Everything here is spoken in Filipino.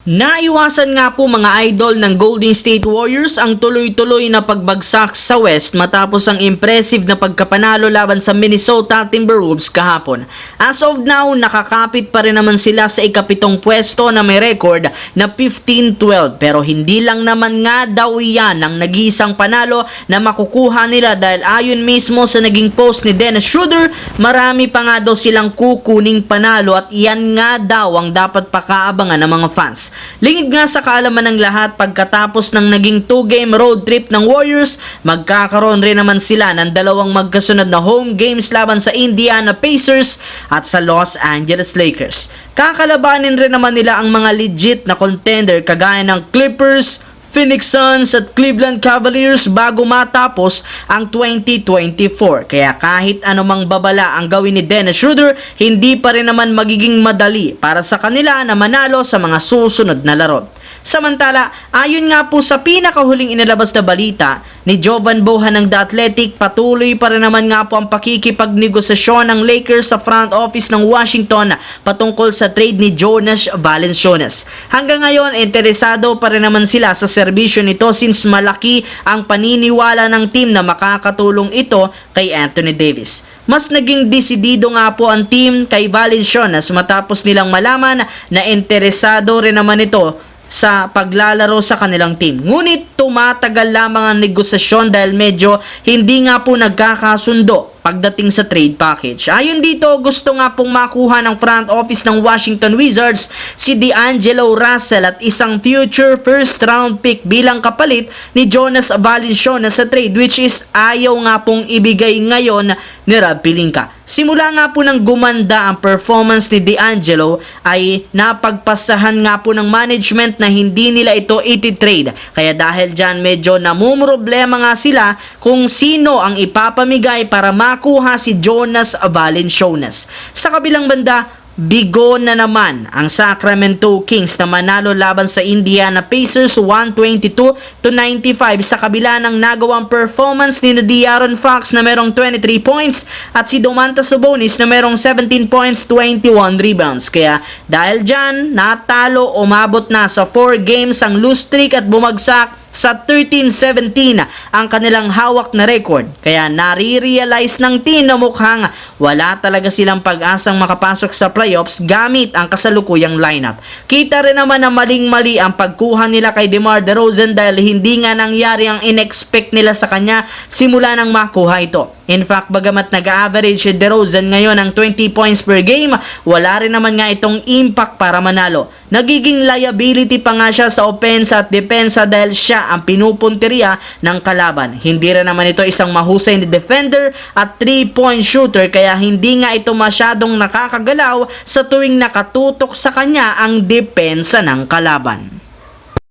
Naiwasan nga po mga idol ng Golden State Warriors ang tuloy-tuloy na pagbagsak sa West matapos ang impressive na pagkapanalo laban sa Minnesota Timberwolves kahapon. As of now, nakakapit pa rin naman sila sa ikapitong pwesto na may record na 15-12 pero hindi lang naman nga daw yan ang nag-iisang panalo na makukuha nila dahil ayon mismo sa naging post ni Dennis Schroeder, marami pa nga daw silang kukuning panalo at iyan nga daw ang dapat pakaabangan ng mga fans. Lingid nga sa kaalaman ng lahat, pagkatapos ng naging 2-game road trip ng Warriors, magkakaroon rin naman sila ng dalawang magkasunod na home games laban sa Indiana Pacers at sa Los Angeles Lakers. Kakalabanin rin naman nila ang mga legit na contender kagaya ng Clippers, Phoenix Suns at Cleveland Cavaliers bago matapos ang 2024. Kaya kahit anumang babala ang gawin ni Dennis Schroeder, hindi pa rin naman magiging madali para sa kanila na manalo sa mga susunod na laro. Samantala, ayon nga po sa pinakahuling inilabas na balita ni Jovan Bohan ng The Athletic, patuloy pa rin naman nga po ang pakikipagnegosasyon ng Lakers sa front office ng Washington patungkol sa trade ni Jonas Valanciunas. Hanggang ngayon, interesado pa rin naman sila sa serbisyo nito since malaki ang paniniwala ng team na makakatulong ito kay Anthony Davis. Mas naging desidido nga po ang team kay Valanciunas matapos nilang malaman na interesado rin naman ito sa paglalaro sa kanilang team. Ngunit tumatagal lamang ang negosasyon dahil medyo hindi nga po nagkakasundo pagdating sa trade package. Ayon dito, gusto nga pong makuha ng front office ng Washington Wizards si D'Angelo Russell at isang future first round pick bilang kapalit ni Jonas Valanciunas sa trade, which is ayaw nga pong ibigay ngayon ni Rob Pelinka. Simula nga po ng gumanda ang performance ni D'Angelo ay napagpasahan nga po ng management na hindi nila ito iti-trade. Kaya dahil dyan medyo namumroblema nga sila kung sino ang ipapamigay para makuha si Jonas Valanciunas. Sa kabilang banda, bigo na naman ang Sacramento Kings na manalo laban sa Indiana Pacers 122-95 sa kabila ng nagawang performance ni De'Aaron Fox na merong 23 points at si Domantas Sabonis na merong 17 points, 21 rebounds. Kaya dahil dyan, natalo, umabot na sa 4 games ang lose streak at bumagsak sa 13-17 ang kanilang hawak na record. Kaya nare-realize ng team na mukhang wala talaga silang pag-asang makapasok sa playoffs gamit ang kasalukuyang lineup. Kita rin naman na maling-mali ang pagkuha nila kay DeMar DeRozan dahil hindi nga nangyari ang in-expect nila sa kanya simula nang makuha ito. In fact, bagamat nag-average si DeRozan ngayon ng 20 points per game, wala rin naman nga itong impact para manalo. Nagiging liability pa nga siya sa opensa at depensa dahil siya ang pinupunteriya ng kalaban. Hindi rin naman ito isang mahusay na defender at 3-point shooter kaya hindi nga ito masyadong nakakagalaw sa tuwing nakatutok sa kanya ang depensa ng kalaban.